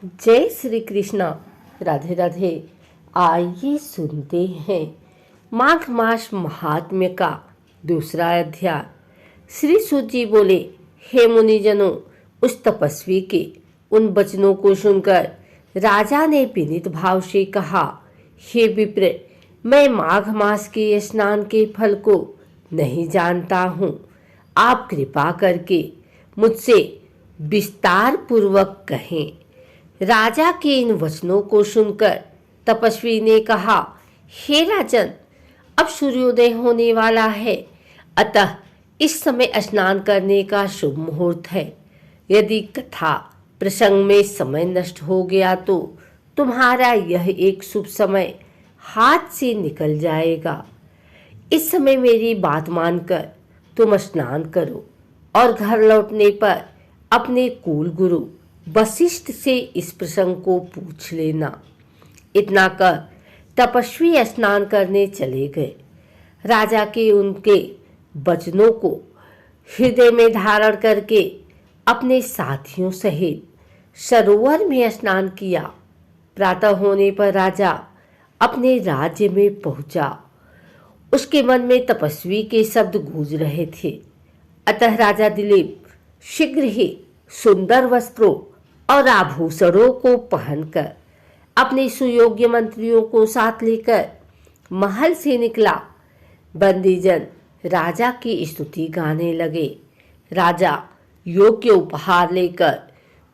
जय श्री कृष्णा। राधे राधे। आइए सुनते हैं माघ मास महात्म्य का दूसरा अध्याय। श्री सूत जी बोले, हे मुनिजनों, उस तपस्वी के उन वचनों को सुनकर राजा ने विनीत भाव से कहा, हे विप्र, मैं माघ मास के स्नान के फल को नहीं जानता हूँ। आप कृपा करके मुझसे विस्तार पूर्वक कहें। राजा के इन वचनों को सुनकर तपस्वी ने कहा, हे राजन, अब सूर्योदय होने वाला है, अतः इस समय स्नान करने का शुभ मुहूर्त है। यदि कथा प्रसंग में समय नष्ट हो गया तो तुम्हारा यह एक शुभ समय हाथ से निकल जाएगा। इस समय मेरी बात मानकर तुम स्नान करो और घर लौटने पर अपने कुल गुरु वशिष्ठ से इस प्रसंग को पूछ लेना। इतना कर तपस्वी स्नान करने चले गए। राजा के उनके वचनों को हृदय में धारण करके अपने साथियों सहित सरोवर में स्नान किया। प्रातः होने पर राजा अपने राज्य में पहुंचा। उसके मन में तपस्वी के शब्द गूंज रहे थे। अतः राजा दिलीप शीघ्र ही सुंदर वस्त्रों और आभूषणों को पहनकर अपने सुयोग्य मंत्रियों को साथ लेकर महल से निकला। बंदीजन राजा की स्तुति गाने लगे। राजा योग्य उपहार लेकर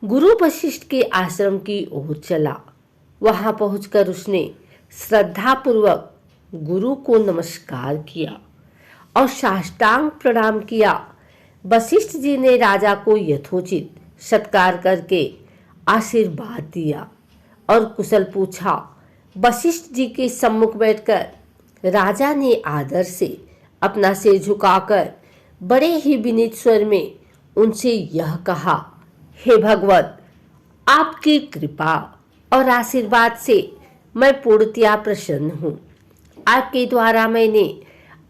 गुरु वशिष्ठ के आश्रम की ओर चला। वहां पहुंचकर उसने श्रद्धापूर्वक गुरु को नमस्कार किया और साष्टांग प्रणाम किया। वशिष्ठ जी ने राजा को यथोचित सत्कार करके आशीर्वाद दिया और कुशल पूछा। वशिष्ठ जी के सम्मुख बैठकर राजा ने आदर से अपना सिर झुकाकर बड़े ही विनीत स्वर में उनसे यह कहा, हे भगवत, आपकी कृपा और आशीर्वाद से मैं पूर्णतया प्रसन्न हूँ। आपके द्वारा मैंने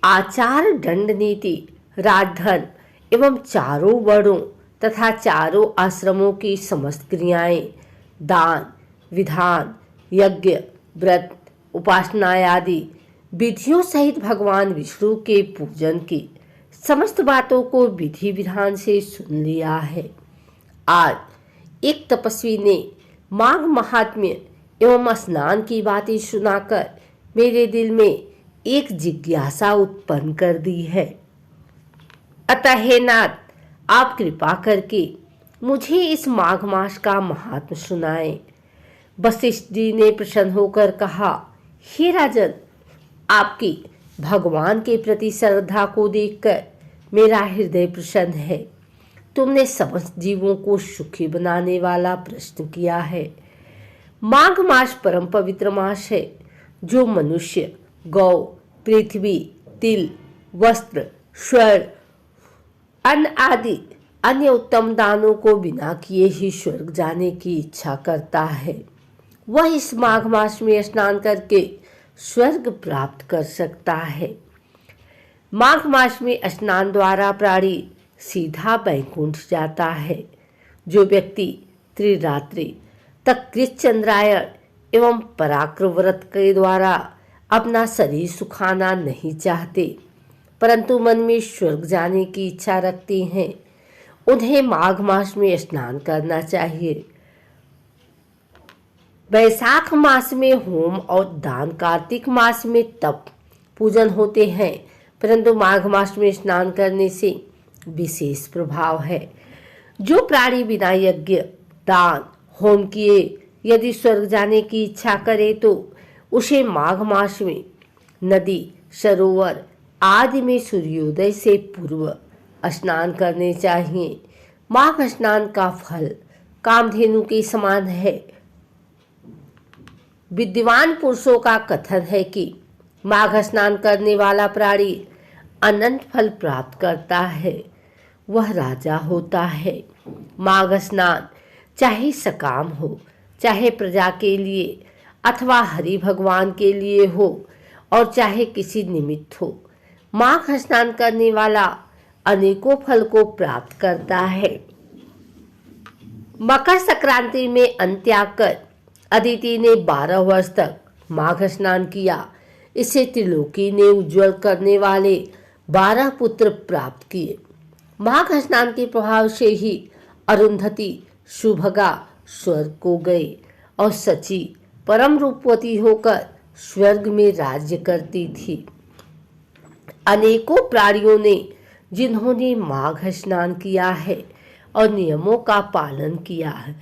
आचार, दंड नीति, राजधर्म एवं चारों वर्णों तथा चारों आश्रमों की समस्त क्रियाएं, दान, विधान, यज्ञ, व्रत, उपासना आदि विधियों सहित भगवान विष्णु के पूजन की समस्त बातों को विधि विधान से सुन लिया है। आज एक तपस्वी ने माघ महात्म्य एवं स्नान की बातें सुनाकर मेरे दिल में एक जिज्ञासा उत्पन्न कर दी है। अतः हे नाथ, आप कृपा करके मुझे इस माघ मास का महात्म सुनाएं। वशिष्ठ जी ने प्रसन्न होकर कहा, हे राजन, आपकी भगवान के प्रति श्रद्धा को देखकर मेरा हृदय प्रसन्न है। तुमने समस्त जीवों को सुखी बनाने वाला प्रश्न किया है। माघ मास परम पवित्र मास है, जो मनुष्य गौ, पृथ्वी, तिल, वस्त्र, स्वर्ण, अन्न आदि अन्य उत्तम दानों को बिना किए ही स्वर्ग जाने की इच्छा करता है, वह इस माघ मास में स्नान करके स्वर्ग प्राप्त कर सकता है। माघ मास में स्नान द्वारा प्राणी सीधा वैकुंठ जाता है। जो व्यक्ति त्रिरात्रि तक कृतचंद्रायण एवं पराक्रम व्रत के द्वारा अपना शरीर सुखाना नहीं चाहते, परंतु मन में स्वर्ग जाने की इच्छा रखते हैं, उन्हें माघ मास में स्नान करना चाहिए। वैशाख मास में होम और दान, कार्तिक मास में तप पूजन होते हैं, परंतु माघ मास में स्नान करने से विशेष प्रभाव है। जो प्राणी बिना यज्ञ, दान, होम किए यदि स्वर्ग जाने की इच्छा करे तो उसे माघ मास में नदी, सरोवर आदि में सूर्योदय से पूर्व स्नान करने चाहिए। माघ स्नान का फल कामधेनु के समान है। विद्वान पुरुषों का कथन है कि माघ स्नान करने वाला प्राणी अनंत फल प्राप्त करता है, वह राजा होता है। माघ स्नान चाहे सकाम हो, चाहे प्रजा के लिए अथवा हरि भगवान के लिए हो और चाहे किसी निमित्त हो, माघ स्नान करने वाला अनेकों फल को प्राप्त करता है। मकर संक्रांति में अंत्याग कर अदिति ने 12 वर्ष तक माघ स्नान किया। इसे त्रिलोकी ने उज्जवल करने वाले 12 पुत्र प्राप्त किए। माघ स्नान के प्रभाव से ही अरुंधति सुभगा स्वर्ग को गए और सची परम रूपवती होकर स्वर्ग में राज्य करती थी। अनेकों प्राणियों ने जिन्होंने माघ स्नान किया है और नियमों का पालन किया है,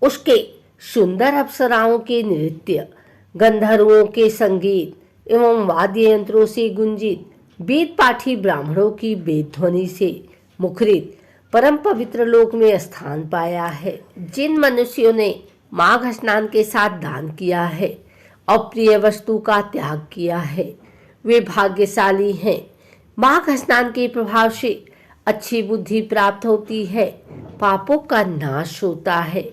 उसके सुंदर अप्सराओं के नृत्य, गंधर्वों के संगीत एवं वाद्य यंत्रों से गुंजित वेद पाठी ब्राह्मणों की वेद ध्वनि से मुखरित परम पवित्र लोक में स्थान पाया है। जिन मनुष्यों ने माघ स्नान के साथ दान किया है और प्रिय वस्तु का त्याग किया है, वे भाग्यशाली हैं। माघ स्नान के प्रभाव से अच्छी बुद्धि प्राप्त होती है, पापों का नाश होता है।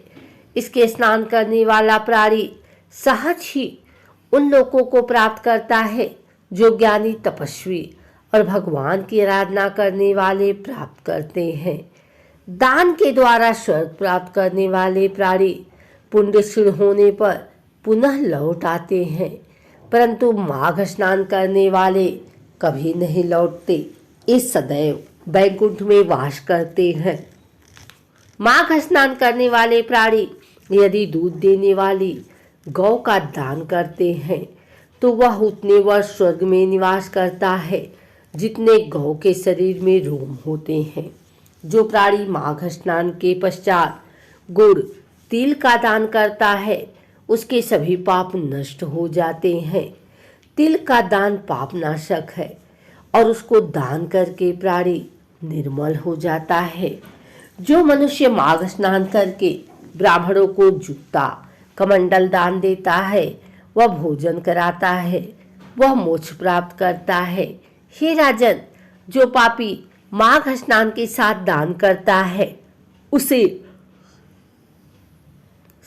इसके स्नान करने वाला प्राणी सहज ही उन लोगों को प्राप्त करता है जो ज्ञानी, तपस्वी और भगवान की आराधना करने वाले प्राप्त करते हैं। दान के द्वारा स्वर्ग प्राप्त करने वाले प्राणी पुण्य क्षीण होने पर पुनः लौट आते हैं, परंतु माघ स्नान करने वाले कभी नहीं लौटते। इस सदैव वैकुंठ में वास करते हैं। माघ स्नान करने वाले प्राणी यदि दूध देने वाली गौ का दान करते हैं तो वह उतने वर्ष स्वर्ग में निवास करता है जितने गौ के शरीर में रोम होते हैं। जो प्राणी माघ स्नान के पश्चात गुड़, तिल का दान करता है, उसके सभी पाप नष्ट हो जाते हैं। तिल का दान पाप नाशक है और उसको दान करके प्राणी निर्मल हो जाता है। जो मनुष्य माघ स्नान करके ब्राह्मणों को जूता, कमंडल दान देता है, वह भोजन कराता है, वह मोक्ष प्राप्त करता है। हे राजन, जो पापी माघ स्नान के साथ दान करता है उसे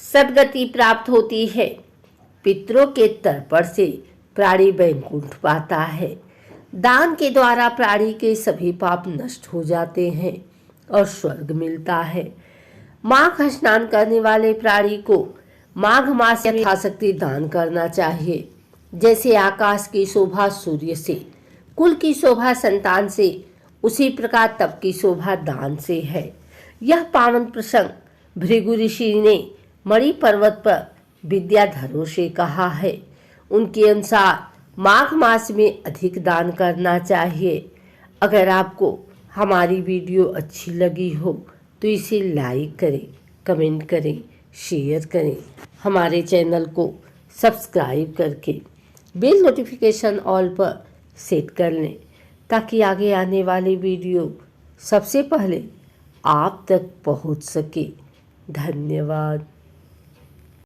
सद्गति प्राप्त होती है। पितरों के तर्पण से प्राणी वैकुंठ पाता है। दान के द्वारा प्राणी के सभी पाप नष्ट हो जाते हैं और स्वर्ग मिलता है। माघ स्नान करने वाले प्राणी को माघ मास में यथाशक्ति दान करना चाहिए। जैसे आकाश की शोभा सूर्य से, कुल की शोभा संतान से, उसी प्रकार तप की शोभा दान से है। यह पावन प्रसंग भृगु ऋषि ने मणि पर्वत पर विद्याधरों से कहा है। उनके अनुसार माघ मास में अधिक दान करना चाहिए। अगर आपको हमारी वीडियो अच्छी लगी हो तो इसे लाइक करें, कमेंट करें, शेयर करें। हमारे चैनल को सब्सक्राइब करके बेल नोटिफिकेशन ऑल पर सेट कर लें ताकि आगे आने वाली वीडियो सबसे पहले आप तक पहुंच सके। धन्यवाद।